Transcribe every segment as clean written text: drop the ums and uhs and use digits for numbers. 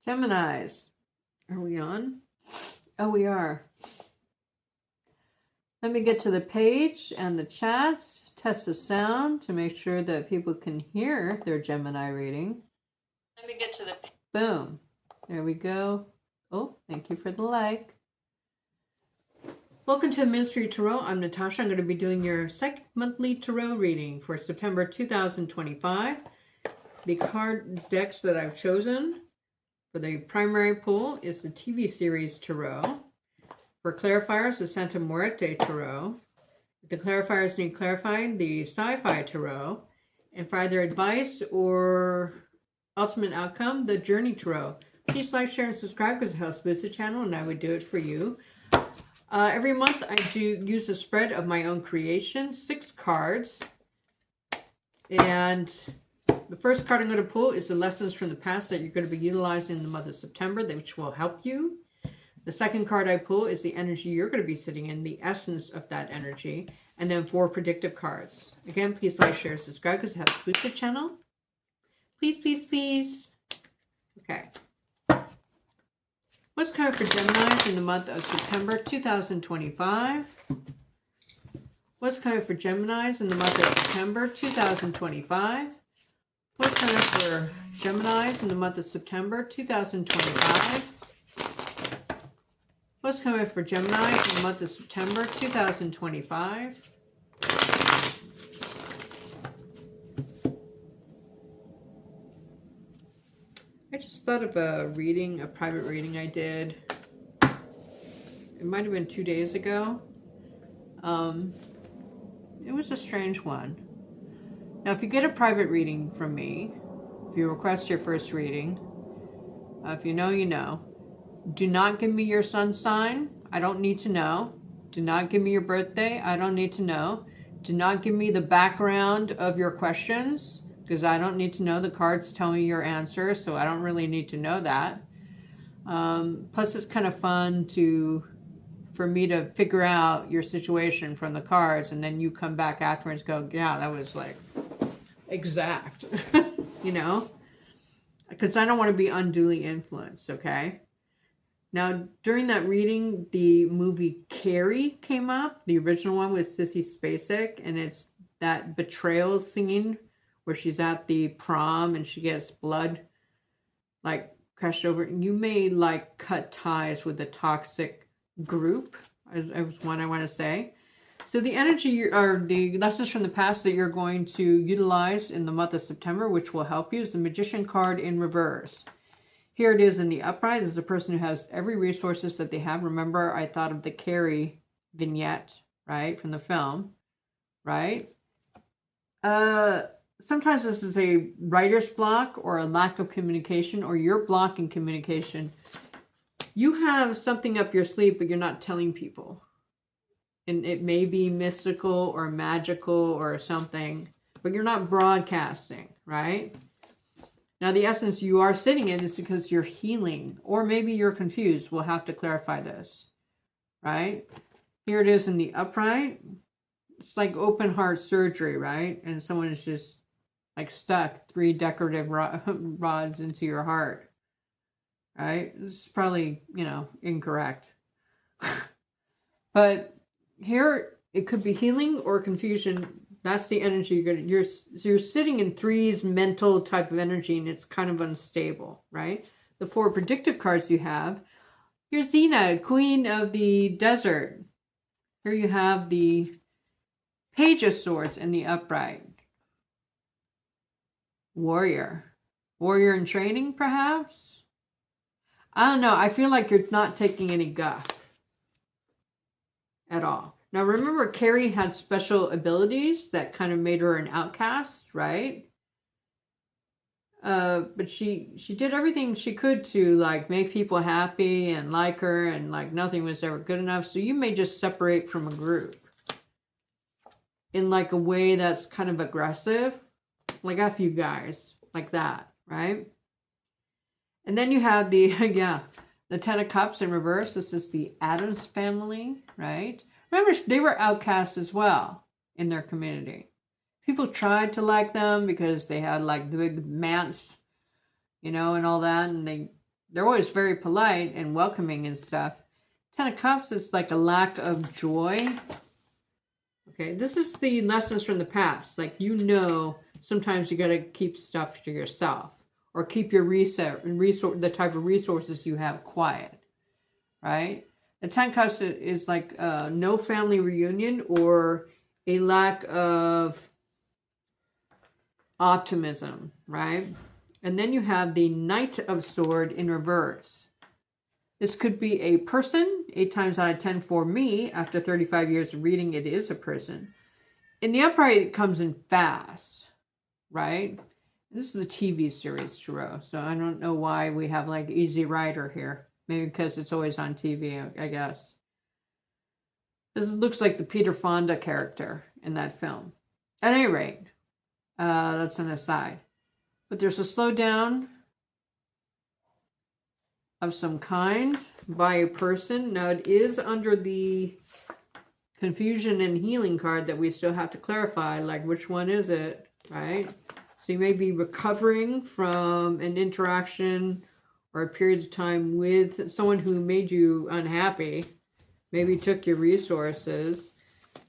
Geminis, are we on? Oh, we are. Let me get to the page and the chats, test the sound to make sure that people can hear their Gemini reading. Let me get to the... Boom. There we go. Oh, thank you for the like. Welcome to Ministry Tarot. I'm Natasha. I'm going to be doing your second monthly tarot reading for September 2025. The card decks that I've chosen for the primary pull is the TV series Tarot. For clarifiers, the Santa Muerte Tarot. If the clarifiers need clarifying, the Sci-Fi Tarot. And for either advice or ultimate outcome, the Journey Tarot. Please like, share, and subscribe because it helps boost the channel, and I would do it for you. Every month, I do use a spread of my own creation, 6 cards. And the first card I'm going to pull is the lessons from the past that you're going to be utilizing in the month of September, which will help you. The second card I pull is the energy you're going to be sitting in, the essence of that energy. And then 4 predictive cards. Again, please like, share, subscribe because it helps boost the channel. Please, please, please. Okay. What's coming for Geminis in the month of September 2025? What's coming for Geminis in the month of September 2025? What's coming for Geminis in the month of September 2025? What's coming for Geminis in the month of September 2025? I just thought of a private reading I did. It might have been 2 days ago. It was a strange one. Now, if you get a private reading from me, if you request your first reading, if you know, you know. Do not give me your sun sign. I don't need to know. Do not give me your birthday. I don't need to know. Do not give me the background of your questions because I don't need to know. The cards tell me your answer, so I don't really need to know that. Plus, it's kind of fun for me to figure out your situation from the cards, and then you come back afterwards and go, yeah, that was like exact, you know? Because I don't want to be unduly influenced, okay? Now, during that reading, the movie Carrie came up. The original one was Sissy Spacek, and it's that betrayal scene where she's at the prom and she gets blood, like, crushed over. You may, like, cut ties with a toxic group, as one I want to say. So the energy, or the lessons from the past that you're going to utilize in the month of September, which will help you, is the Magician card in reverse. Here it is in the upright. It's a person who has every resources that they have. Remember, I thought of the Carrie vignette, right, from the film, right? Sometimes this is a writer's block or a lack of communication, or you're blocking communication. You have something up your sleeve, but you're not telling people. And it may be mystical or magical or something, but you're not broadcasting, right? Now, the essence you are sitting in is because you're healing, or maybe you're confused. We'll have to clarify this, right? Here it is in the upright. It's like open heart surgery, right? And someone is just like stuck 3 decorative rods into your heart, right? This is probably, you know, incorrect. But here, it could be healing or confusion. That's the energy you're sitting in 3's mental type of energy, and it's kind of unstable, right? The 4 predictive cards you have, here's Xena, Queen of the Desert. Here you have the Page of Swords in the upright. Warrior. Warrior in training, perhaps? I don't know. I feel like you're not taking any guff at all. Now, remember, Carrie had special abilities that kind of made her an outcast, right? But she did everything she could to, like, make people happy and like her, and, like, nothing was ever good enough. So you may just separate from a group in, like, a way that's kind of aggressive. Like, F you guys. Like that, right? And then you have the, the 10 of Cups in reverse. This is the Addams family, right? Remember, they were outcasts as well in their community. People tried to like them because they had like the big manse, you know, and all that. And they're always very polite and welcoming and stuff. Ten of Cups is like a lack of joy. Okay, this is the lessons from the past. Like, you know, sometimes you got to keep stuff to yourself, or keep your the type of resources you have quiet, right? The Ten of Cups is like no family reunion, or a lack of optimism, right? And then you have the Knight of Swords in reverse. This could be a person. 8 times out of 10 for me, after 35 years of reading, it is a person. In the upright, it comes in fast, right? This is a TV series, Tarot, so I don't know why we have like Easy Rider here. Maybe because it's always on TV, I guess. This looks like the Peter Fonda character in that film. At any rate, that's an aside. But there's a slowdown of some kind by a person. Now, it is under the confusion and healing card that we still have to clarify, like, which one is it, right? So you may be recovering from an interaction or a period of time with someone who made you unhappy, maybe took your resources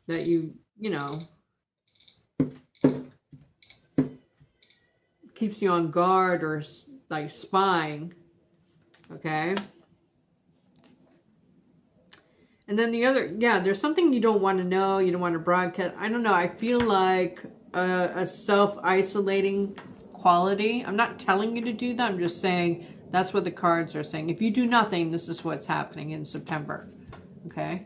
that you know, keeps you on guard, or like spying, okay? And then the other, yeah, there's something you don't want to know, you don't want to broadcast. I don't know, I feel like a self-isolating quality. I'm not telling you to do that, I'm just saying that's what the cards are saying. If you do nothing, this is what's happening in September, okay?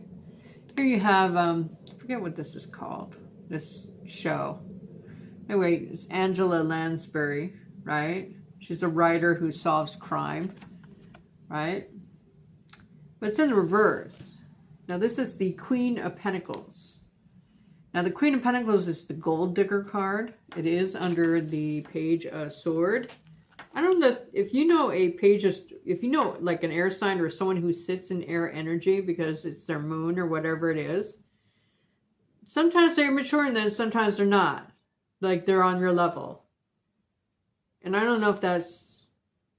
Here you have, I forget what this is called, this show. Anyway, it's Angela Lansbury, right? She's a writer who solves crime, right? But it's in the reverse. Now, this is the Queen of Pentacles. Now, the Queen of Pentacles is the Gold Digger card. It is under the Page of Swords. I don't know if you know a page of, if you know like an air sign or someone who sits in air energy because it's their moon or whatever it is. Sometimes they're mature and then sometimes they're not. Like they're on your level. And I don't know if that's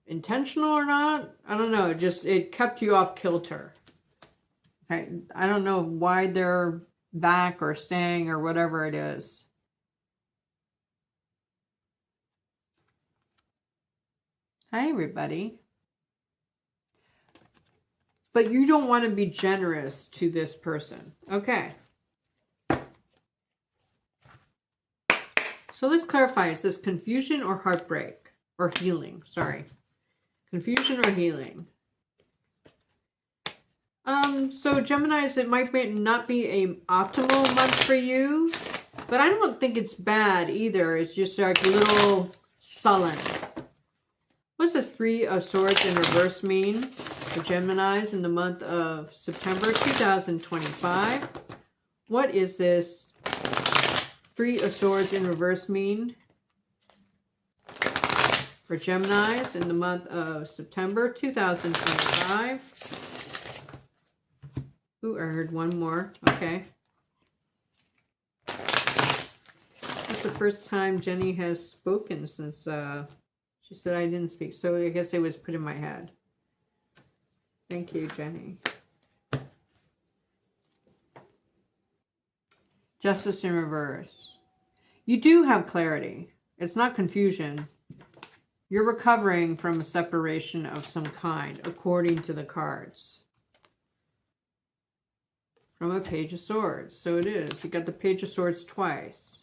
intentional or not. I don't know. It kept you off kilter. Okay. I don't know why they're back or staying or whatever it is. Hi, everybody. But you don't want to be generous to this person. Okay. So let's clarify. Is this confusion or heartbreak? Or healing, sorry. Confusion or healing? So Geminis, it might not be an optimal month for you. But I don't think it's bad either. It's just like a little sullen. What does this 3 of Swords in reverse mean for Geminis in the month of September 2025? What is this 3 of Swords in reverse mean for Geminis in the month of September 2025? Ooh, I heard one more. Okay. That's the first time Jenny has spoken since she said I didn't speak. So I guess it was put in my head. Thank you, Jenny. Justice in reverse. You do have clarity. It's not confusion. You're recovering from a separation of some kind, according to the cards. From a Page of Swords. So it is. You got the Page of Swords twice.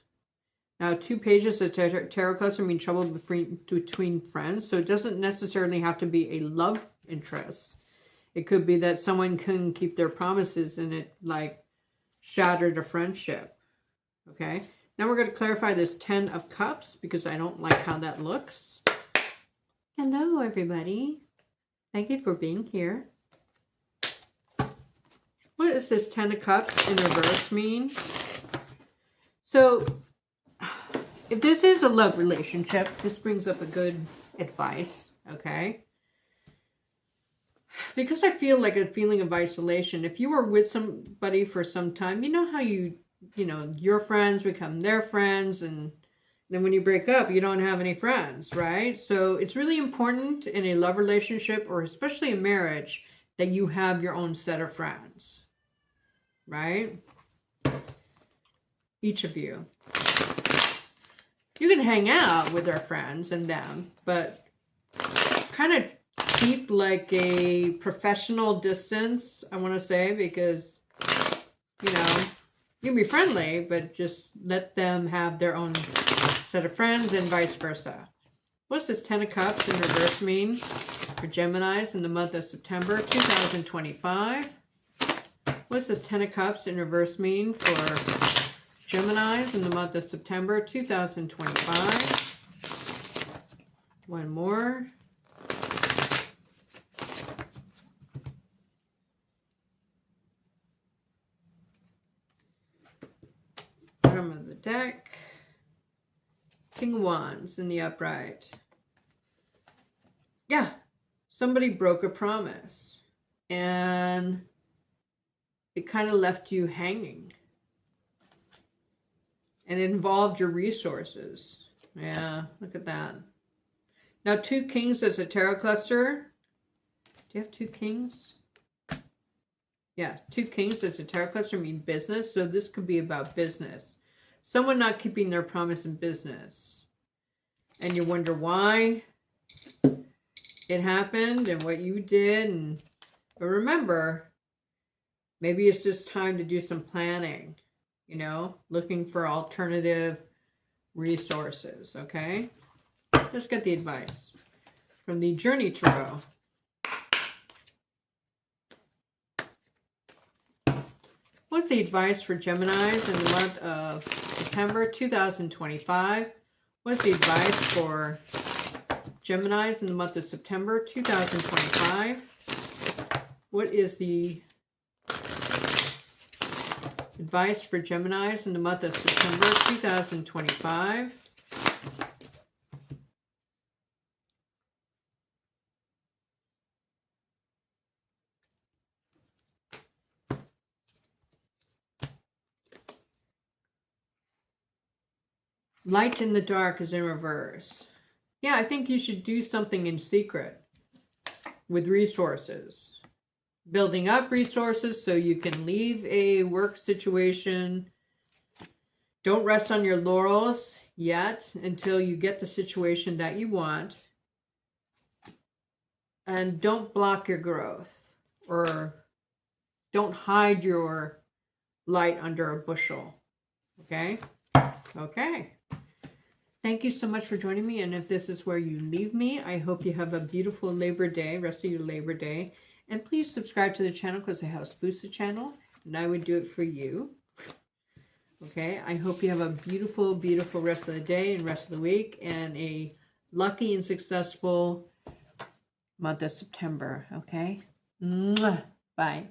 Now, 2 pages of tarot cards mean trouble between friends. So it doesn't necessarily have to be a love interest. It could be that someone couldn't keep their promises and it like shattered a friendship. Okay. Now we're going to clarify this 10 of Cups because I don't like how that looks. Hello, everybody. Thank you for being here. What does this 10 of Cups in reverse mean? So, if this is a love relationship, this brings up a good advice, okay? Because I feel like a feeling of isolation. If you were with somebody for some time, you know how you know, your friends become their friends and Then when you break up, you don't have any friends, right? So it's really important in a love relationship, or especially a marriage, that you have your own set of friends, right? Each of you. You can hang out with our friends and them, but kind of keep like a professional distance, I want to say, because, you know, you can be friendly, but just let them have their own set of friends and vice versa. What's this 10 of Cups in reverse mean for Geminis in the month of September 2025? What's this 10 of Cups in reverse mean for Geminis in the month of September 2025? One more. Bottom of the deck. King of Wands in the upright. Yeah, somebody broke a promise and it kind of left you hanging. And it involved your resources. Yeah, look at that. Now, 2 kings as a tarot cluster. Do you have 2 kings? Yeah, 2 kings as a tarot cluster mean business. So this could be about business. Someone not keeping their promise in business. And you wonder why it happened and what you did. But remember, maybe it's just time to do some planning. You know, looking for alternative resources, okay? Let's get the advice from the Journey Tarot. What's the advice for Geminis in the month of September 2025? What's the advice for Geminis in the month of September 2025? What is the advice for Geminis in the month of September 2025? Light in the dark is in reverse. Yeah, I think you should do something in secret with resources. Building up resources so you can leave a work situation. Don't rest on your laurels yet until you get the situation that you want. And don't block your growth, or don't hide your light under a bushel. Okay? Okay. Thank you so much for joining me. And if this is where you leave me, I hope you have a beautiful Labor Day, rest of your Labor Day. And please subscribe to the channel because I help boost the channel. And I would do it for you. Okay, I hope you have a beautiful, beautiful rest of the day and rest of the week. And a lucky and successful month of September. Okay? Mwah. Bye.